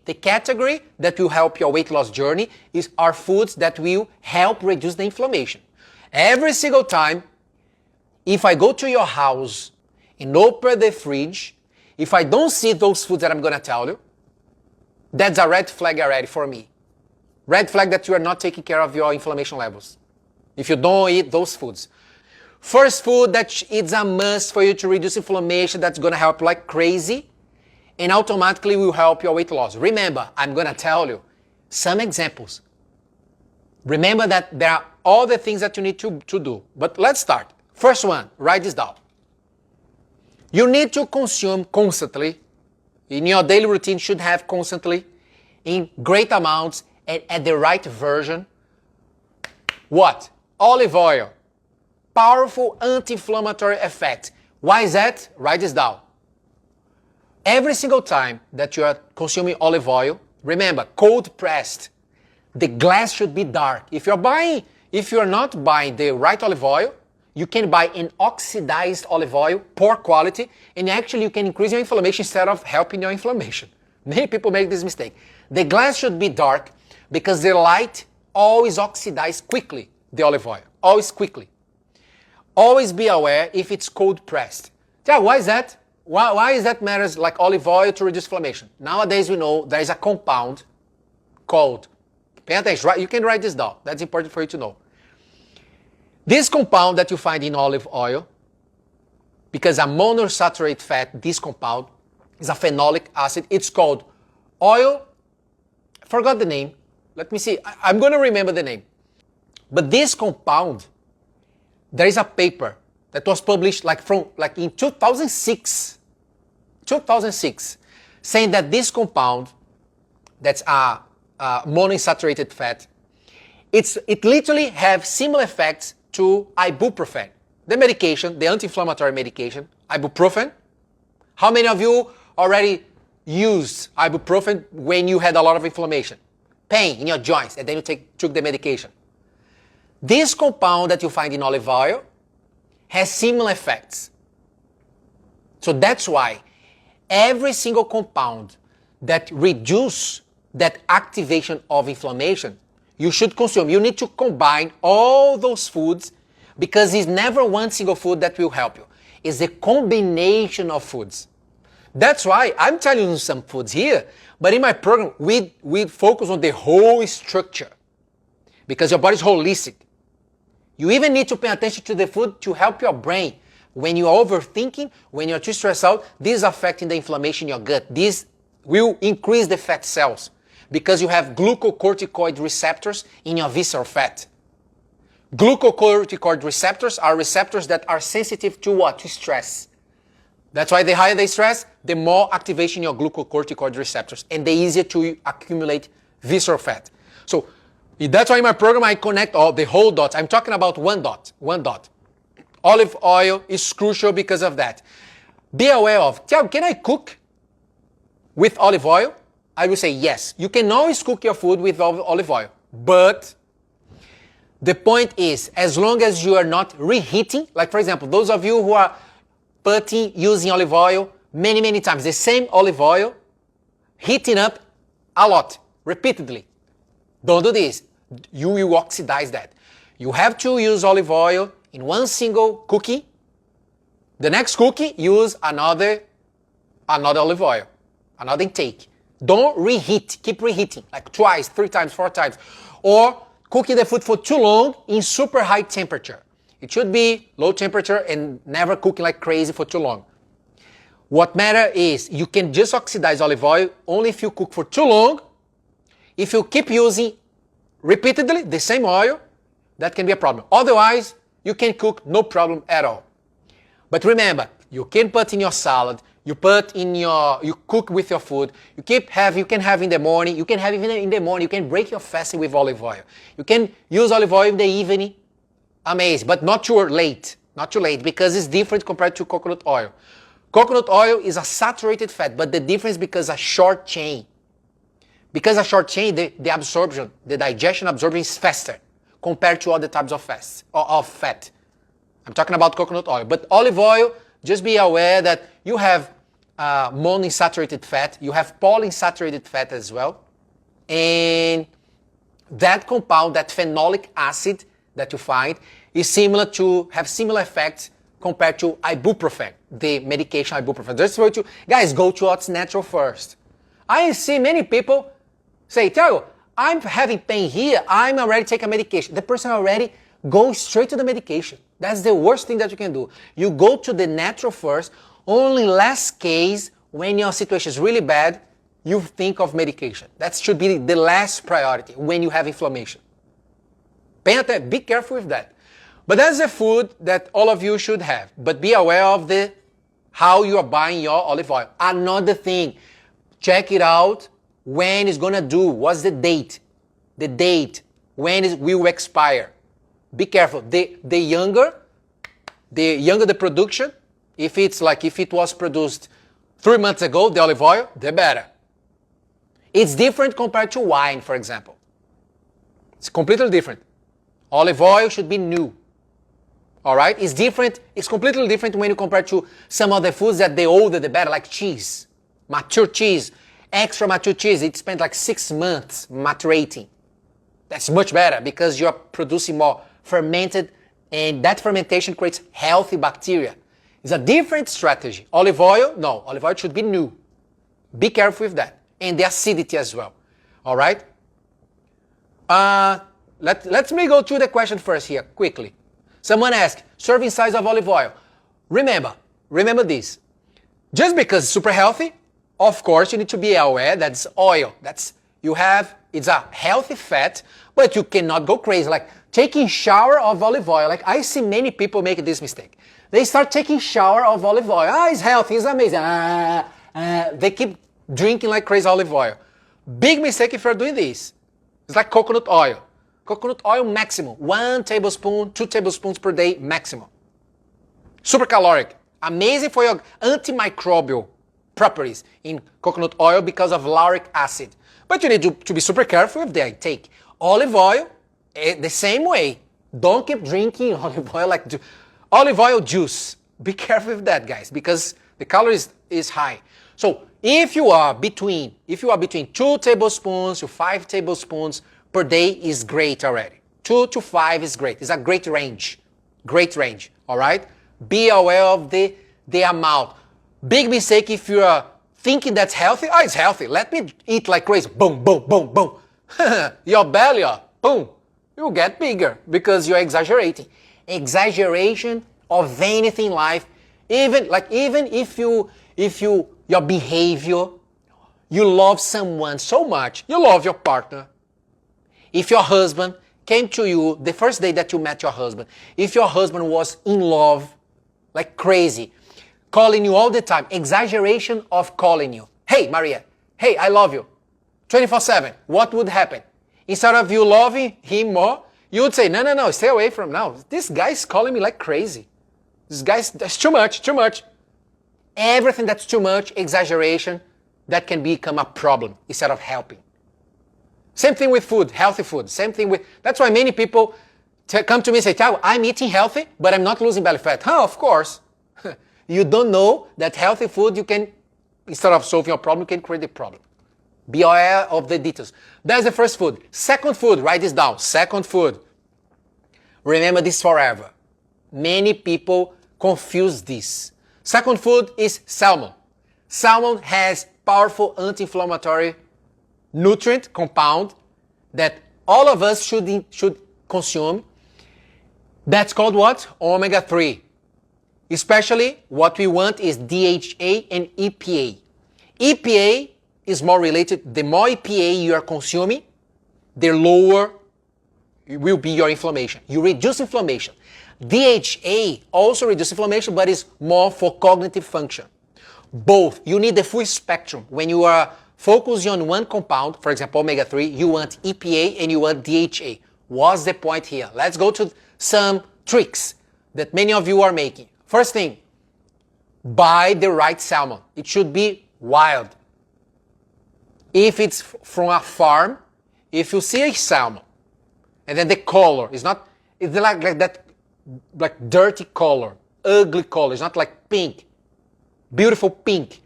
the category that will help your weight loss journey are foods that will help reduce the inflammation. Every single time, if I go to your house and open the fridge, if I don't see those foods that I'm going to tell you, that's a red flag already for me. Red flag that you are not taking care of your inflammation levels. If you don't eat those foods. First food that it's a must for you to reduce inflammation, that's going to help like crazy and automatically will help your weight loss. Remember, I'm going to tell you some examples. Remember that there are all the things that you need to do. But let's start. First one, write this down. You need to consume constantly. In your daily routine, should have constantly, in great amounts, and at the right version. What? Olive oil. Powerful anti-inflammatory effect. Why is that? Write this down. Every single time that you are consuming olive oil, remember, cold pressed. The glass should be dark. If you're not buying the right olive oil, you can buy an oxidized olive oil, poor quality, and actually you can increase your inflammation instead of helping your inflammation. Many people make this mistake. The glass should be dark because the light always oxidizes quickly the olive oil, always quickly. Always be aware if it's cold pressed. Yeah, why is that? Why is that matters like olive oil to reduce inflammation? Nowadays we know there is a compound called, pay attention, you can write this down. That's important for you to know. This compound that you find in olive oil, because a monosaturated fat, this compound is a phenolic acid. It's called oil, I forgot the name. Let me see, I'm going to remember the name. But this compound, there is a paper that was published in 2006, saying that this compound, that's a monounsaturated fat, it literally have similar effects to ibuprofen, the medication, the anti-inflammatory medication, ibuprofen. How many of you already used ibuprofen when you had a lot of inflammation, pain in your joints, and then you took the medication? This compound that you find in olive oil has similar effects. So that's why every single compound that reduce that activation of inflammation, you should consume. You need to combine all those foods because it's never one single food that will help you. It's a combination of foods. That's why I'm telling you some foods here, but in my program, we focus on the whole structure because your body is holistic. You even need to pay attention to the food to help your brain. When you are overthinking, when you're too stressed out, this is affecting the inflammation in your gut. This will increase the fat cells because you have glucocorticoid receptors in your visceral fat. Glucocorticoid receptors are receptors that are sensitive to what? To stress. That's why the higher the stress, the more activation in your glucocorticoid receptors and the easier to accumulate visceral fat. So that's why in my program I connect all the whole dots. I'm talking about one dot. Olive oil is crucial because of that. Be aware of, Tiago, can I cook with olive oil? I will say yes. You can always cook your food with olive oil. But the point is, as long as you are not reheating, like for example, those of you who are putting, using olive oil many times, the same olive oil, heating up a lot, repeatedly. Don't do this. You will oxidize that. You have to use olive oil in one single cookie. The next cookie, use another olive oil, another intake. Don't reheat. Keep reheating, like twice, 3 times, 4 times. Or cooking the food for too long in super high temperature. It should be low temperature and never cooking like crazy for too long. What matters is you can just oxidize olive oil only if you cook for too long. If you keep using repeatedly the same oil, that can be a problem. Otherwise, you can cook no problem at all. But remember, you can put in your salad, you cook with your food, you can have in the morning, you can have even in the morning, you can break your fasting with olive oil. You can use olive oil in the evening, amazing, but not too late, because it's different compared to coconut oil. Coconut oil is a saturated fat, but the difference because a short chain. Because a short chain, the digestion absorption is faster compared to other types of fat. I'm talking about coconut oil. But olive oil, just be aware that you have monounsaturated fat. You have polyunsaturated fat as well. And that compound, that phenolic acid that you find, is have similar effects compared to ibuprofen, the medication ibuprofen. Just for you to, guys, go to what's natural first. I see many people say, Thiago, I'm having pain here, I'm already taking a medication. The person already goes straight to the medication. That's the worst thing that you can do. You go to the natural first. Only last case, when your situation is really bad, you think of medication. That should be the last priority when you have inflammation. Be careful with that. But that's a food that all of you should have. But be aware of how you are buying your olive oil. Another thing, check it out when it's gonna do. What's the date? The date, when it will expire. Be careful. The younger the production, if it was produced 3 months ago, the olive oil, the better. It's different compared to wine, for example. It's completely different. Olive oil should be new. All right? It's different. It's completely different when you compare to some other foods that the older the better, like cheese, mature cheese, extra mature cheese. It spent like 6 months maturating. That's much better because you're producing more fermented, and that fermentation creates healthy bacteria. It's a different strategy. Olive oil, no. Olive oil should be new. Be careful with that. And the acidity as well. All right? Let me go to the question first here, quickly. Someone asked, serving size of olive oil. Remember this. Just because it's super healthy, of course, you need to be aware that it's oil. It's a healthy fat, but you cannot go crazy. Like taking shower of olive oil. Like I see many people make this mistake. They start taking shower of olive oil. It's healthy, it's amazing. They keep drinking like crazy olive oil. Big mistake if you're doing this. It's like coconut oil. Coconut oil maximum. 1 tablespoon, 2 tablespoons per day maximum. Super caloric. Amazing for your antimicrobial properties in coconut oil because of lauric acid. But you need to be super careful with the intake. Olive oil, the same way. Don't keep drinking olive oil like olive oil juice. Be careful with that, guys, because the calories is high. So if you are between 2 tablespoons to 5 tablespoons per day is great already. 2 to 5 is great. It's a great range. Great range. All right? Be aware of the amount. Big mistake if you are thinking that's healthy. Oh, it's healthy. Let me eat like crazy. Boom, boom, boom, boom. Your belly, boom. You get bigger because you're exaggerating. Exaggeration of anything in life, even if your behavior, you love someone so much, you love your partner. If your husband came to you the first day that you met your husband, if your husband was in love like crazy, calling you all the time, exaggeration of calling you. Hey, Maria. Hey, I love you. 24/7. What would happen? Instead of you loving him more, you would say, no, stay away from now. This guy's calling me like crazy. That's too much. Everything that's too much, exaggeration, that can become a problem instead of helping. Same thing with food, healthy food. That's why many people come to me and say, Thiago, I'm eating healthy, but I'm not losing belly fat. Of course. You don't know that healthy food, instead of solving your problem, you can create the problem. Be aware of the details. That's the first food. Second food, write this down. Second food. Remember this forever. Many people confuse this. Second food is salmon. Salmon has powerful anti-inflammatory nutrient compound that all of us should consume. That's called what? Omega-3. Especially what we want is DHA and EPA. EPA is more related, the more EPA you are consuming, the lower will be your inflammation. You reduce inflammation. DHA also reduces inflammation, but is more for cognitive function. Both. You need the full spectrum. When you are focusing on one compound, for example, omega-3, you want EPA and you want DHA. What's the point here? Let's go to some tricks that many of you are making. First thing, buy the right salmon. It should be wild. If it's from a farm, if you see a salmon, and then the color is not, it's like that, like dirty color, ugly color. It's not like pink, beautiful pink.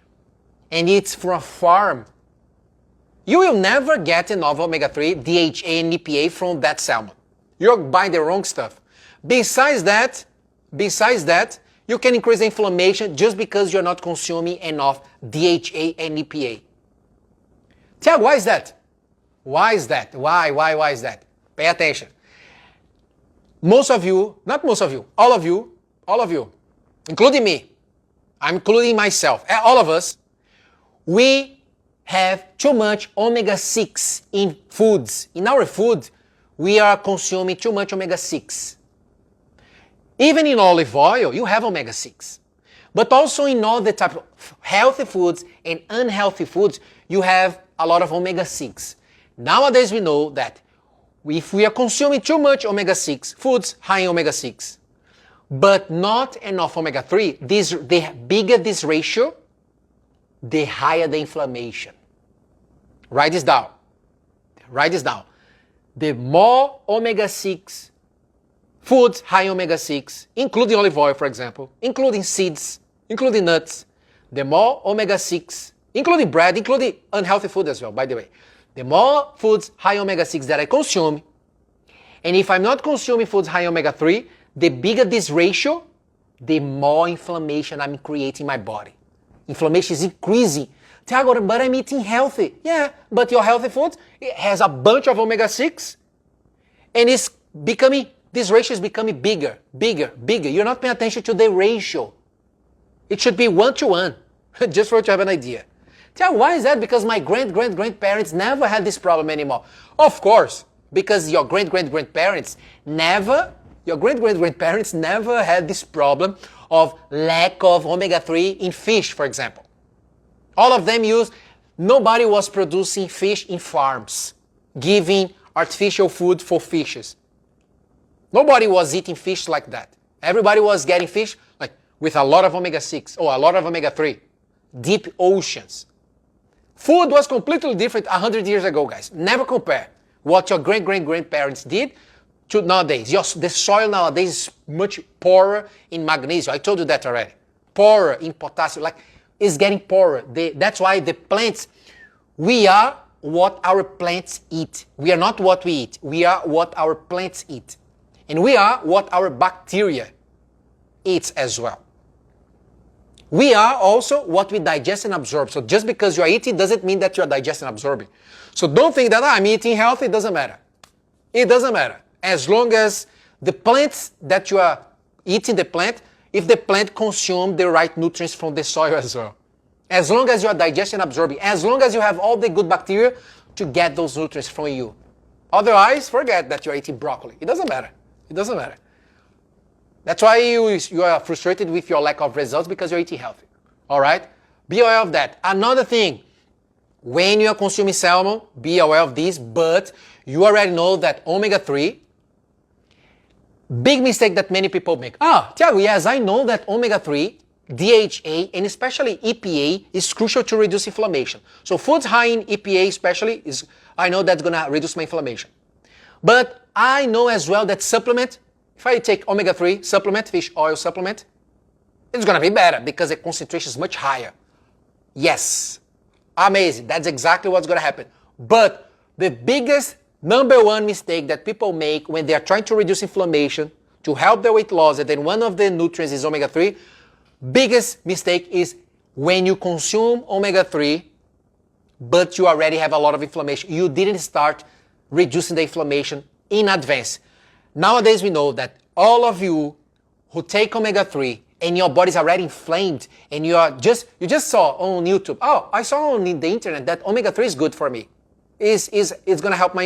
and it's from a farm, you will never get enough omega-3, DHA, and EPA from that salmon. You're buying the wrong stuff. Besides that, you can increase the inflammation just because you're not consuming enough DHA and EPA. Tiago, why is that? Why is that? Why is that? Pay attention. Most of you, not most of you, all of you, including me, I'm including myself, all of us, we have too much omega-6 in foods. In our food, we are consuming too much omega-6. Even in olive oil, you have omega-6. But also in all the type of healthy foods and unhealthy foods, you have a lot of omega-6. Nowadays we know that if we are consuming too much omega-6, foods high in omega-6, but not enough omega-3, the bigger this ratio, the higher the inflammation. Write this down. Write this down. The more omega-6 foods high in omega-6, including olive oil, for example, including seeds, including nuts, the more omega-6, including bread, including unhealthy food as well, by the way. The more foods high in omega-6 that I consume, and if I'm not consuming foods high in omega-3, the bigger this ratio, the more inflammation I'm creating in my body. Inflammation is increasing. Tiago, but I'm eating healthy. Yeah, but your healthy food, it has a bunch of omega-6, and this ratio is becoming bigger. You're not paying attention to the ratio. It should be 1-to-1, just for you to have an idea. Tiago, why is that? Because my grandparents never had this problem anymore. Of course, because your grandparents never had this problem of lack of omega-3 in fish, for example. All of them nobody was producing fish in farms, giving artificial food for fishes. Nobody was eating fish like that. Everybody was getting fish like with a lot of omega-6 or a lot of omega-3. Deep oceans. Food was completely different 100 years ago, guys. Never compare what your grandparents did to nowadays. The soil nowadays is much poorer in magnesium. I told you that already. Poorer in potassium. Like, it's getting poorer. That's why the plants, we are what our plants eat. We are not what we eat. We are what our plants eat. And we are what our bacteria eats as well. We are also what we digest and absorb. So just because you are eating doesn't mean that you are digesting and absorbing. So don't think that I'm eating healthy. It doesn't matter. It doesn't matter. As long as the plants that you are eating if the plant consumes the right nutrients from the soil as well. As long as you are digesting and absorbing. As long as you have all the good bacteria to get those nutrients from you. Otherwise, forget that you are eating broccoli. It doesn't matter. It doesn't matter. That's why you are frustrated with your lack of results because you're eating healthy. All right? Be aware of that. Another thing, when you are consuming salmon, be aware of this, but you already know that omega-3, big mistake that many people make. Tiago, yes, I know that omega-3, DHA, and especially EPA is crucial to reduce inflammation. So foods high in EPA especially, I know that's going to reduce my inflammation. But I know as well that supplement, if I take omega-3 supplement, fish oil supplement, it's going to be better because the concentration is much higher. Yes, amazing. That's exactly what's going to happen. But the biggest number one mistake that people make when they are trying to reduce inflammation, to help their weight loss, and then one of the nutrients is omega-3, biggest mistake is when you consume omega-3, but you already have a lot of inflammation. You didn't start reducing the inflammation in advance. Nowadays we know that all of you who take omega-3 and your body's already inflamed and you just saw on YouTube, I saw on the internet that omega-3 is good for me. It's going to help my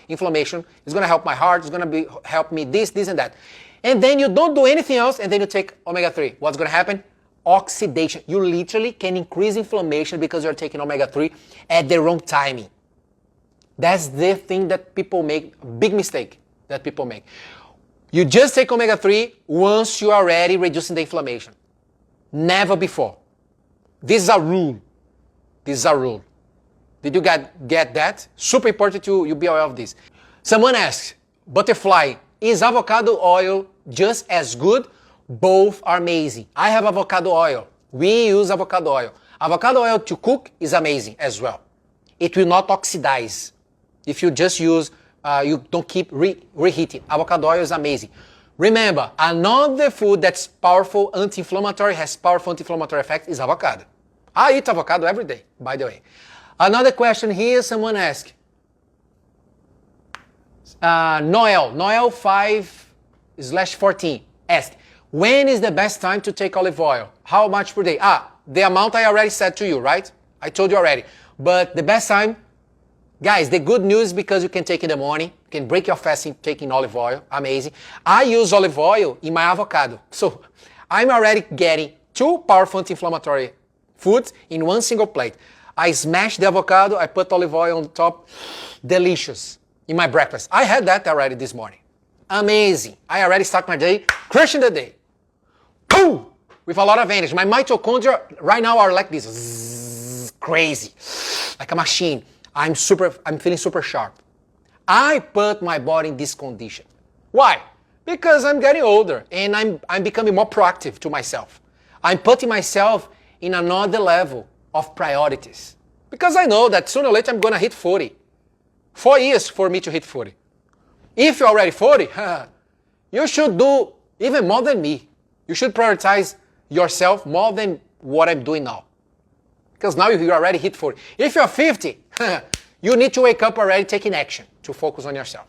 inflammation, it's going to help my heart, it's going to help me this and that. And then you don't do anything else and then you take omega-3. What's going to happen? Oxidation. You literally can increase inflammation because you're taking omega-3 at the wrong timing. That's the thing that people make, big mistake that people make. You just take omega-3 once you are already reducing the inflammation. Never before. This is a rule. This is a rule. Did you get that? Super important you be aware of this. Someone asks, Butterfly, is avocado oil just as good? Both are amazing. I have avocado oil. We use avocado oil. Avocado oil to cook is amazing as well. It will not oxidize if you just use, you don't keep reheating. Avocado oil is amazing. Remember, another food that's powerful anti-inflammatory, has powerful anti-inflammatory effect is avocado. I eat avocado every day, by the way. Another question here, someone asked. Noel 5/14 asked, when is the best time to take olive oil? How much per day? The amount I already said to you, right? I told you already. But the best time, guys, the good news is because you can take in the morning, you can break your fasting taking olive oil, amazing. I use olive oil in my avocado. So I'm already getting 2 powerful anti-inflammatory foods in one single plate. I smash the avocado, I put olive oil on the top, delicious. In my breakfast. I had that already this morning. Amazing. I already start my day, crushing the day. Boom! With a lot of energy. My mitochondria right now are like this. Zzz, crazy. Like a machine. I'm feeling super sharp. I put my body in this condition. Why? Because I'm getting older and I'm becoming more proactive to myself. I'm putting myself in another level of priorities. Because I know that sooner or later I'm going to hit 40. 4 years for me to hit 40. If you're already 40, you should do even more than me. You should prioritize yourself more than what I'm doing now. Because now you already hit 40. If you're 50, you need to wake up already taking action to focus on yourself.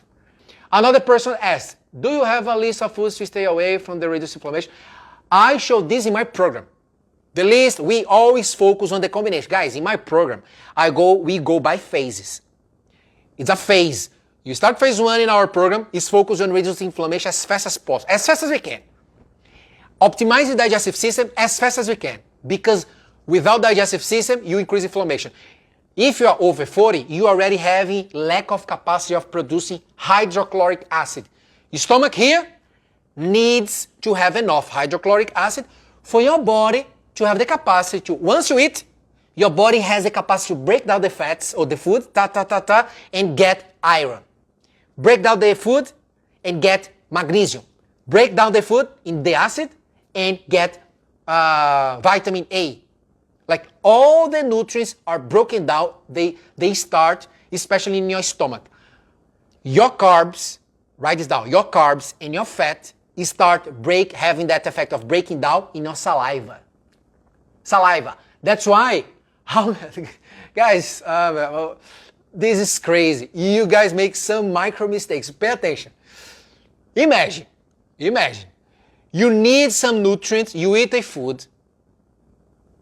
Another person asked, do you have a list of foods to stay away from the reduced inflammation? I showed this in my program. The list, we always focus on the combination. Guys, in my program, we go by phases. It's a phase. You start phase 1 in our program, is focused on reducing inflammation as fast as possible, as fast as we can. Optimize the digestive system as fast as we can, because without digestive system, you increase inflammation. If you are over 40, you are already having lack of capacity of producing hydrochloric acid. Your stomach here needs to have enough hydrochloric acid for your body to have the capacity to, once you eat, your body has the capacity to break down the fats or the food, and get iron. Break down the food and get magnesium. Break down the food in the acid and get vitamin A. Like all the nutrients are broken down, they start, especially in your stomach. Your carbs, write this down, your carbs and your fat start having that effect of breaking down in your saliva. Saliva. That's why, guys, this is crazy. You guys make some micro mistakes. Pay attention. Imagine, you need some nutrients, you eat a food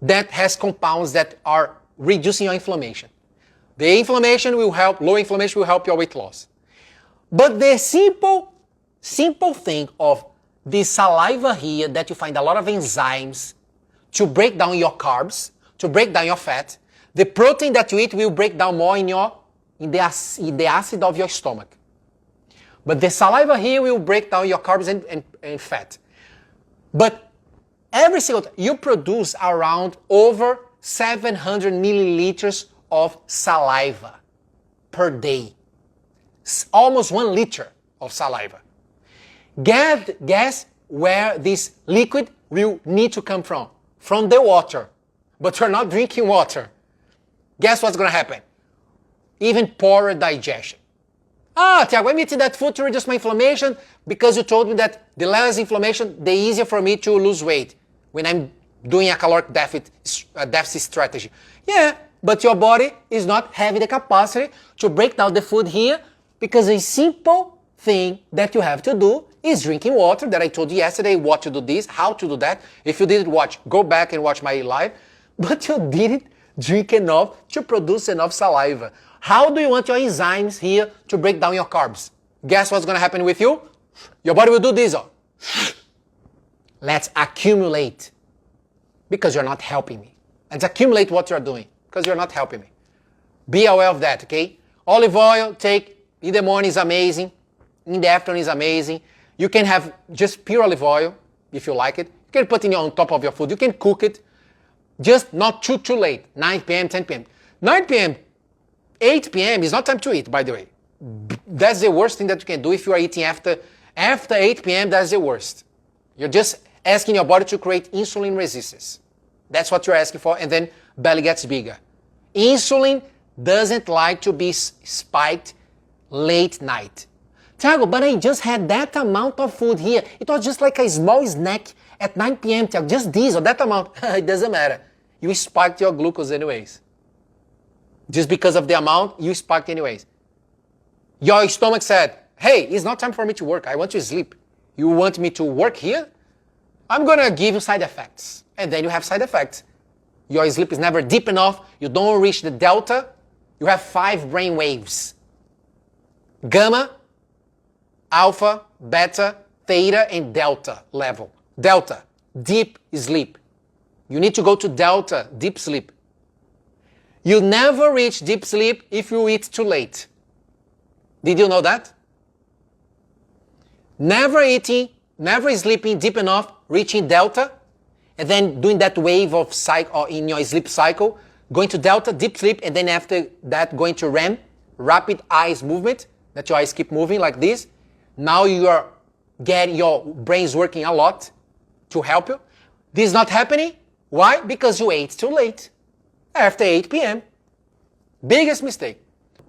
that has compounds that are reducing your inflammation. The inflammation will help, low inflammation will help your weight loss. But the simple thing of the saliva here, that you find a lot of enzymes to break down your carbs, to break down your fat, the protein that you eat will break down more in the acid of your stomach. But the saliva here will break down your carbs and fat. But every single time, you produce around over 700 milliliters of saliva per day. Almost 1 liter of saliva. Guess where this liquid will need to come from? From the water. But you're not drinking water. Guess what's going to happen? Even poorer digestion. Tiago, I'm eating that food to reduce my inflammation because you told me that the less inflammation, the easier for me to lose weight when I'm doing a caloric deficit strategy. Yeah, but your body is not having the capacity to break down the food here because a simple thing that you have to do is drinking water, that I told you yesterday what to do this, how to do that. If you didn't watch, go back and watch my live. But you didn't drink enough to produce enough saliva. How do you want your enzymes here to break down your carbs? Guess what's going to happen with you? Your body will do this. Let's accumulate. Because you're not helping me. Let's accumulate what you're doing. Because you're not helping me. Be aware of that, okay? Olive oil, take in the morning is amazing. In the afternoon is amazing. You can have just pure olive oil, if you like it. You can put it on top of your food. You can cook it. Just not too late. 9 p.m., 10 p.m. 9 p.m., 8 p.m. is not time to eat, by the way. That's the worst thing that you can do if you are eating after 8 p.m. That's the worst. You're just asking your body to create insulin resistance. That's what you're asking for. And then belly gets bigger. Insulin doesn't like to be spiked late night. Thiago, but I just had that amount of food here. It was just like a small snack at 9 p.m. Thiago, just this or that amount. It doesn't matter. You spiked your glucose anyways. Just because of the amount, you spiked anyways. Your stomach said, hey, it's not time for me to work. I want to sleep. You want me to work here? I'm going to give you side effects. And then you have side effects. Your sleep is never deep enough. You don't reach the delta. You have 5 brain waves. Gamma, alpha, beta, theta, and delta level. Delta, deep sleep. You need to go to delta, deep sleep. You never reach deep sleep if you eat too late. Did you know that? Never eating, never sleeping deep enough, reaching delta, and then doing that wave of cycle in your sleep cycle, going to delta, deep sleep, and then after that going to REM, rapid eyes movement, that your eyes keep moving like this. Now you are getting your brain's working a lot to help you. This is not happening. Why? Because you ate too late. After 8 p.m. Biggest mistake.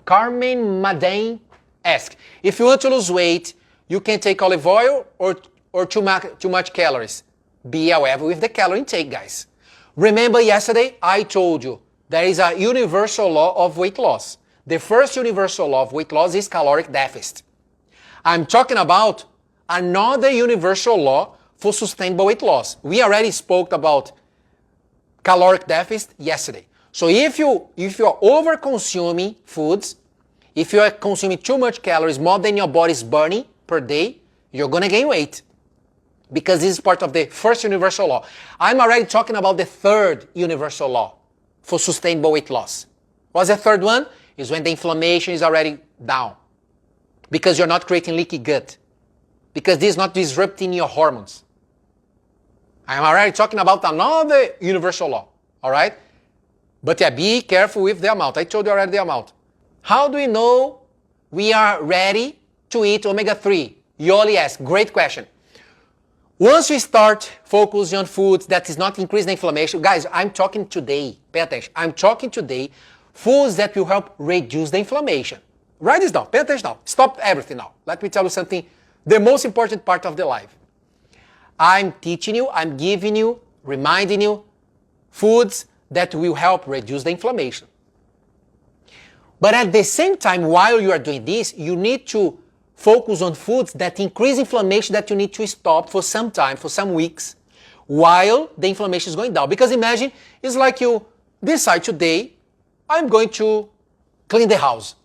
Carmen Madane asks, if you want to lose weight, you can take olive oil or too much calories. Be aware with the calorie intake, guys. Remember yesterday I told you there is a universal law of weight loss. The first universal law of weight loss is caloric deficit. I'm talking about another universal law for sustainable weight loss. We already spoke about caloric deficit yesterday. So if you're over-consuming foods, if you're consuming too much calories, more than your body is burning per day, you're going to gain weight. Because this is part of the first universal law. I'm already talking about the third universal law for sustainable weight loss. What's the third one? Is when the inflammation is already down. Because you're not creating leaky gut. Because this is not disrupting your hormones. I'm already talking about another universal law. Alright? But yeah, be careful with the amount. I told you already the amount. How do we know we are ready to eat omega-3? Yoli asks, great question. Once we start focusing on foods that is not increasing inflammation, guys, I'm talking today, pay attention, I'm talking today foods that will help reduce the inflammation. Write this down, pay attention now, stop everything now. Let me tell you something, the most important part of the life. I'm teaching you, I'm giving you, reminding you, foods that will help reduce the inflammation. But at the same time, while you are doing this, you need to focus on foods that increase inflammation that you need to stop for some time, for some weeks, while the inflammation is going down. Because imagine, it's like you decide today, I'm going to clean the house.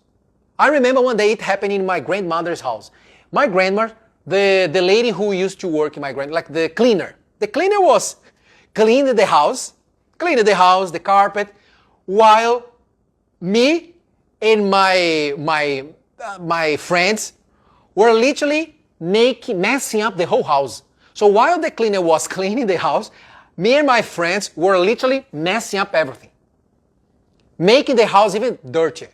I remember one day it happened in my grandmother's house. My grandma, the lady who used to work in my like the cleaner. The cleaner was cleaning the house, the carpet, while me and my friends were literally messing up the whole house. So while the cleaner was cleaning the house, me and my friends were literally messing up everything. Making the house even dirtier.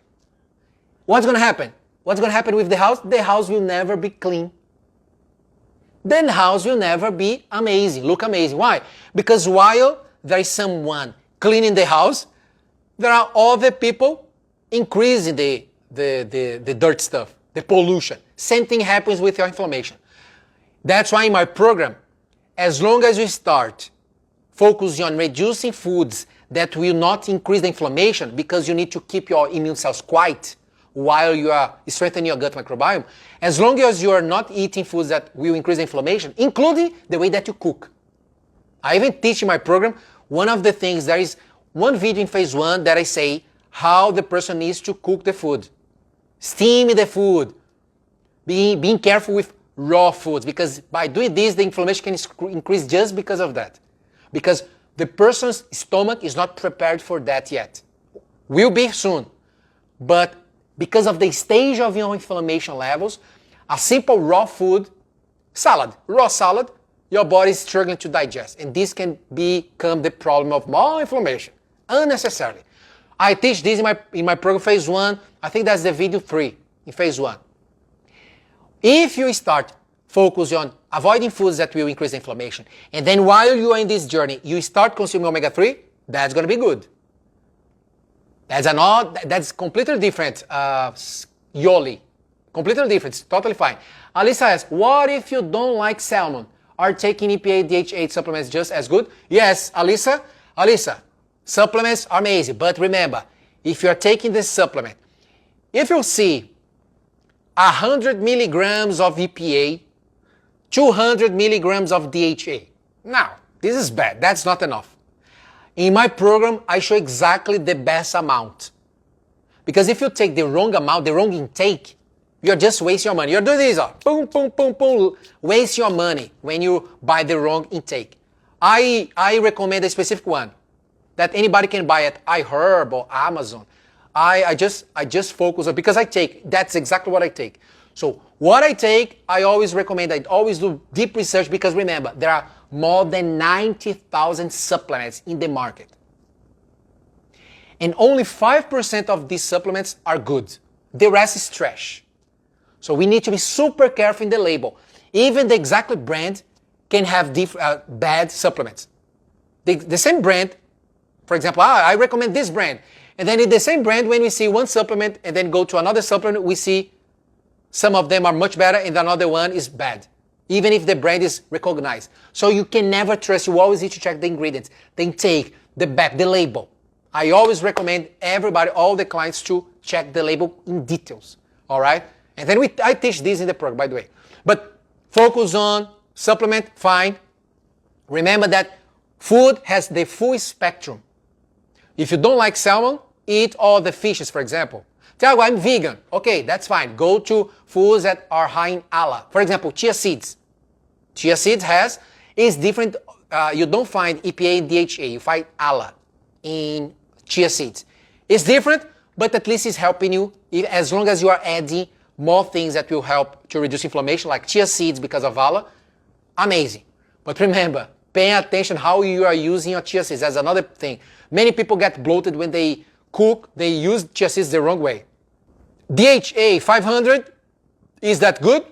What's going to happen? What's going to happen with the house? The house will never be clean. The house will never be amazing, look amazing. Why? Because while there is someone cleaning the house, there are other people increasing the dirt stuff, the pollution. Same thing happens with your inflammation. That's why in my program, as long as you start focusing on reducing foods that will not increase the inflammation, because you need to keep your immune cells quiet while you are strengthening your gut microbiome, as long as you are not eating foods that will increase inflammation, including the way that you cook. I even teach in my program, one of the things, there is one video in phase 1 that I say how the person needs to cook the food. Steam the food. Being careful with raw foods, because by doing this, the inflammation can increase just because of that. Because the person's stomach is not prepared for that yet. Will be soon. But because of the stage of your inflammation levels, a simple raw food, raw salad, your body is struggling to digest. And this can become the problem of more inflammation, unnecessarily. I teach this in my program phase 1. I think that's the video 3 in phase 1. If you start focusing on avoiding foods that will increase inflammation, and then while you are in this journey, you start consuming omega-3, that's going to be good. That's completely different, Yoli. Completely different, it's totally fine. Alisa asks, what if you don't like salmon? Are taking EPA DHA supplements just as good? Yes, Alisa, supplements are amazing, but remember, if you're taking this supplement, if you see 100 milligrams of EPA, 200 milligrams of DHA, now, this is bad, that's not enough. In my program, I show exactly the best amount. Because if you take the wrong amount, the wrong intake, you're just wasting your money. You're doing this, boom, boom, boom, boom, waste your money when you buy the wrong intake. I recommend a specific one that anybody can buy at iHerb or Amazon. I just focus on, because that's exactly what I take. So what I take, I always recommend, I always do deep research, because remember, there are more than 90,000 supplements in the market. And only 5% of these supplements are good. The rest is trash. So we need to be super careful in the label. Even the exact brand can have bad supplements. The same brand, for example, I recommend this brand. And then in the same brand, when we see one supplement and then go to another supplement, we see some of them are much better and another one is bad, even if the brand is recognized. So you can never trust. You always need to check the ingredients, the intake, the back, the label. I always recommend everybody, all the clients, to check the label in details. All right? And then I teach this in the program, by the way. But focus on supplement, fine. Remember that food has the full spectrum. If you don't like salmon, eat all the fishes, for example. Tiago, I'm vegan. Okay, that's fine. Go to foods that are high in ALA. For example, chia seeds. Chia seeds is different. You don't find EPA and DHA. You find ALA in chia seeds. It's different, but at least it's helping you, as long as you are adding more things that will help to reduce inflammation, like chia seeds because of ALA. Amazing. But remember, pay attention how you are using your chia seeds. That's another thing. Many people get bloated when they cook. They use chia seeds the wrong way. DHA 500, is that good?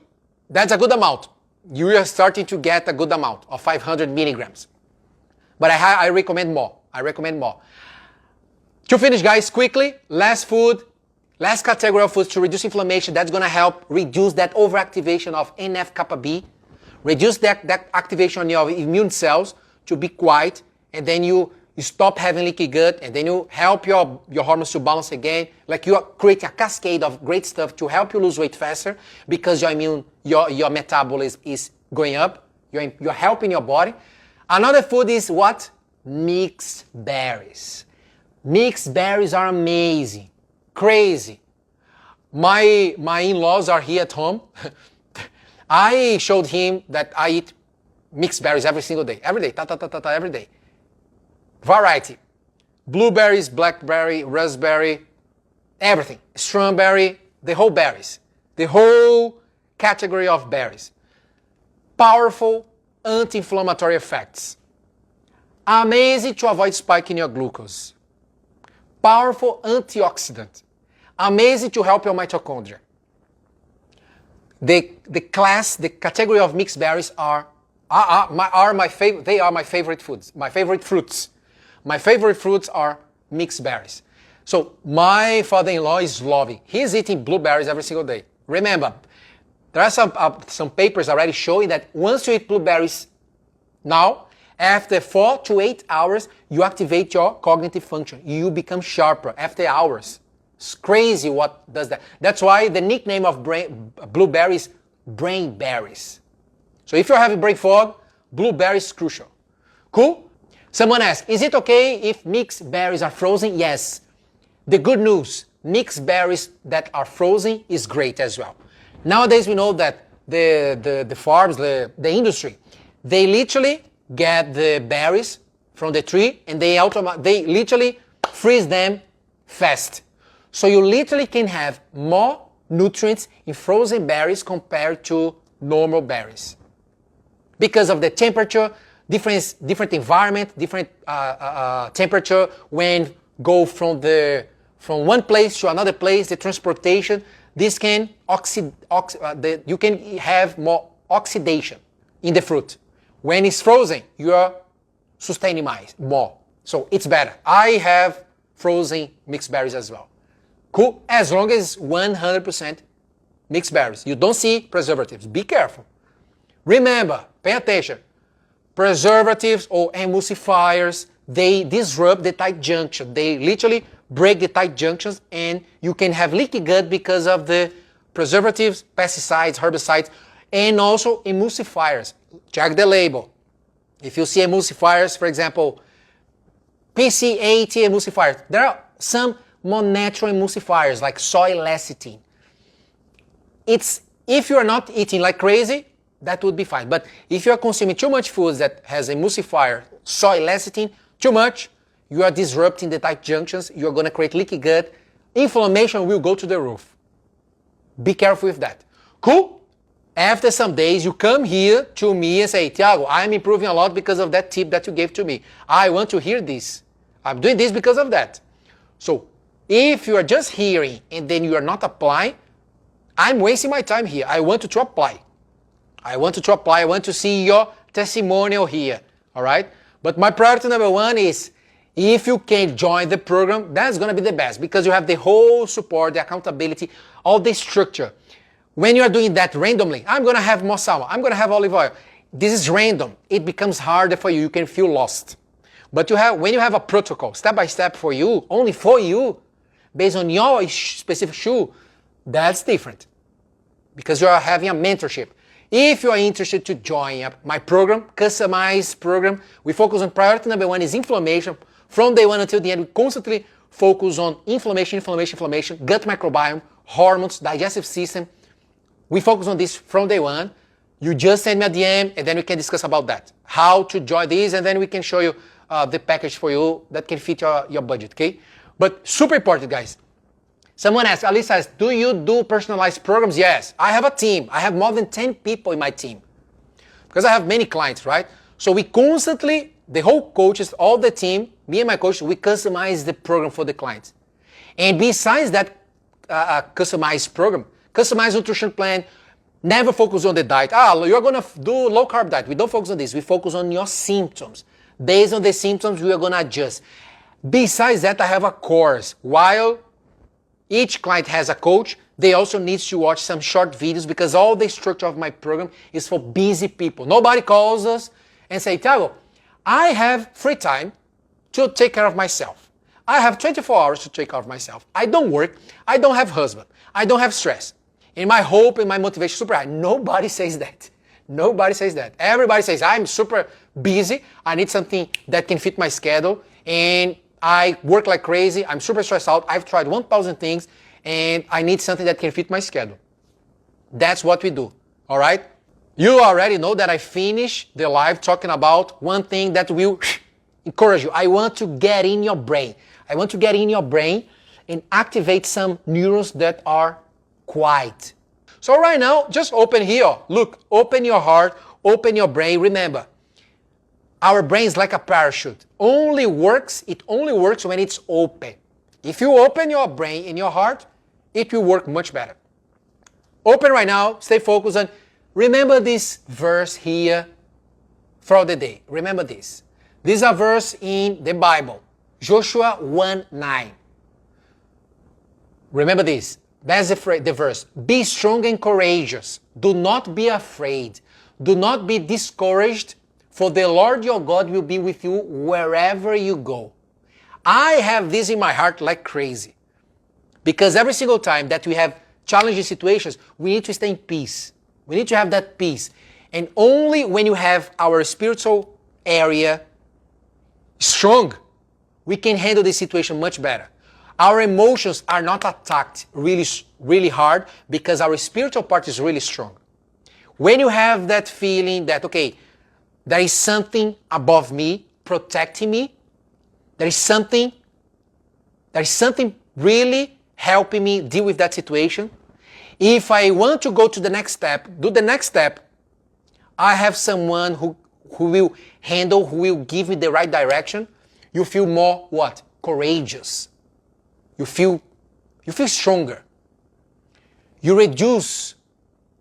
That's a good amount. You are starting to get a good amount of 500 milligrams. But I recommend more. To finish, guys, quickly, last category of foods to reduce inflammation. That's going to help reduce that overactivation of NF-kappa B, reduce that activation on your immune cells to be quiet, and then you stop having leaky gut, and then you help your hormones to balance again. Like you create a cascade of great stuff to help you lose weight faster, because your metabolism is going up. You're helping your body. Another food is what? Mixed berries. Mixed berries are amazing. Crazy. My in-laws are here at home. I showed him that I eat mixed berries every single day. Every day. Every day. Variety. Blueberries, blackberry, raspberry, everything. Strawberry, the whole berries. The whole category of berries. Powerful anti-inflammatory effects. Amazing to avoid spiking your glucose. Powerful antioxidant. Amazing to help your mitochondria. The category of mixed berries are my favorite. They are my favorite foods. My favorite fruits. My favorite fruits are mixed berries. So my father-in-law is loving. He's eating blueberries every single day. Remember, there are some papers already showing that once you eat blueberries now, after 4 to 8 hours, you activate your cognitive function. You become sharper after hours. It's crazy what does that. That's why the nickname of blueberries, brain berries. So if you're having brain fog, blueberries is crucial. Cool? Someone asked, is it okay if mixed berries are frozen? Yes. The good news, mixed berries that are frozen is great as well. Nowadays we know that the farms, the industry, they literally get the berries from the tree and they literally freeze them fast. So you literally can have more nutrients in frozen berries compared to normal berries. Because of the temperature, different environment, different temperature when go from one place to another place, the transportation, this can you can have more oxidation in the fruit. When it's frozen, you are sustaining more. So it's better. I have frozen mixed berries as well. Cool? As long as 100% mixed berries. You don't see preservatives. Be careful. Remember, pay attention. Preservatives or emulsifiers, they disrupt the tight junction. They literally break the tight junctions, and you can have leaky gut because of the preservatives, pesticides, herbicides, and also emulsifiers. Check the label. If you see emulsifiers, for example, PC80 emulsifiers, there are some more natural emulsifiers like soy lecithin. If you are not eating like crazy, that would be fine. But if you are consuming too much foods that has emulsifier, soy lecithin, too much, you are disrupting the tight junctions, you are going to create leaky gut, inflammation will go to the roof. Be careful with that. Cool? After some days, you come here to me and say, Thiago, I'm improving a lot because of that tip that you gave to me. I want to hear this. I'm doing this because of that. So, if you are just hearing and then you are not applying, I'm wasting my time here. I want you to apply. I want to see your testimonial here. All right? But my priority number one is, if you can join the program, that's going to be the best because you have the whole support, the accountability, all the structure. When you are doing that randomly, I'm going to have more salmon, I'm going to have olive oil. This is random. It becomes harder for you. You can feel lost. But when you have a protocol, step by step for you, only for you, based on your specific shoe, that's different. Because you are having a mentorship. If you are interested to join my program, customized program, we focus on priority number one is inflammation. From day one until the end, we constantly focus on inflammation, gut microbiome, hormones, digestive system. We focus on this from day one. You just send me a DM and then we can discuss about that. How to join this, and then we can show you the package for you that can fit your budget, okay? But super important, guys. Someone asked, Alisa, do you do personalized programs? Yes, I have a team. I have more than 10 people in my team because I have many clients, right? So we constantly, the whole coaches, all the team, me and my coach, we customize the program for the clients. And besides that customized program, customized nutrition plan, never focus on the diet. You're going to do low carb diet. We don't focus on this. We focus on your symptoms. Based on the symptoms, we are going to adjust. Besides that, I have a course. While each client has a coach, they also need to watch some short videos because all the structure of my program is for busy people. Nobody calls us and say, Thiago, I have free time to take care of myself. I have 24 hours to take care of myself. I don't work. I don't have husband. I don't have stress. And my hope and my motivation is super high. Nobody says that. Nobody says that. Everybody says, I'm super busy. I need something that can fit my schedule. And I work like crazy. I'm super stressed out. I've tried 1,000 things. And I need something that can fit my schedule. That's what we do. All right? You already know that I finished the live talking about one thing that will encourage you. I want to get in your brain. I want to get in your brain and activate some neurons that are quiet. So right now, just open here. Look, open your heart, open your brain. Remember, our brain is like a parachute. It only works when it's open. If you open your brain and your heart, it will work much better. Open right now, stay focused on, remember this verse here throughout the day. Remember this. This is a verse in the Bible, Joshua 1:9. Remember this. That's the verse. Be strong and courageous. Do not be afraid. Do not be discouraged, for the Lord your God will be with you wherever you go. I have this in my heart like crazy. Because every single time that we have challenging situations, we need to stay in peace. We need to have that peace. And only when you have our spiritual area strong, we can handle this situation much better. Our emotions are not attacked really hard because our spiritual part is really strong. When you have that feeling that, okay, there is something above me protecting me, there is something really helping me deal with that situation. If I want to go to the next step, do the next step, I have someone who will handle, who will give me the right direction. You feel more what? Courageous. You feel stronger. You reduce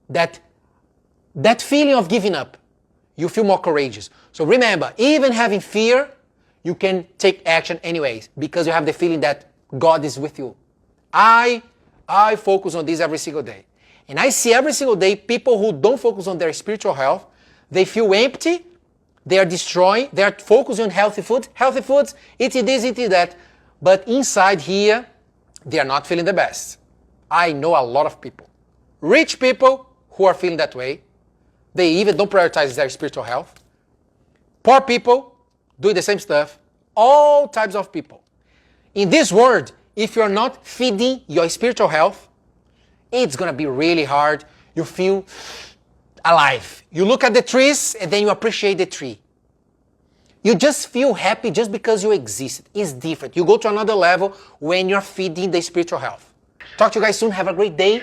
that feeling of giving up. You feel more courageous. So remember, even having fear, you can take action anyways because you have the feeling that God is with you. I focus on this every single day. And I see every single day people who don't focus on their spiritual health, they feel empty, they are destroying, they are focusing on healthy foods, eating this, eating that. But inside here, they are not feeling the best. I know a lot of people. Rich people who are feeling that way. They even don't prioritize their spiritual health. Poor people doing the same stuff. All types of people. In this world, if you're not feeding your spiritual health, it's going to be really hard. You feel alive. You look at the trees and then you appreciate the tree. You just feel happy just because you exist. It's different. You go to another level when you're feeding the spiritual health. Talk to you guys soon. Have a great day.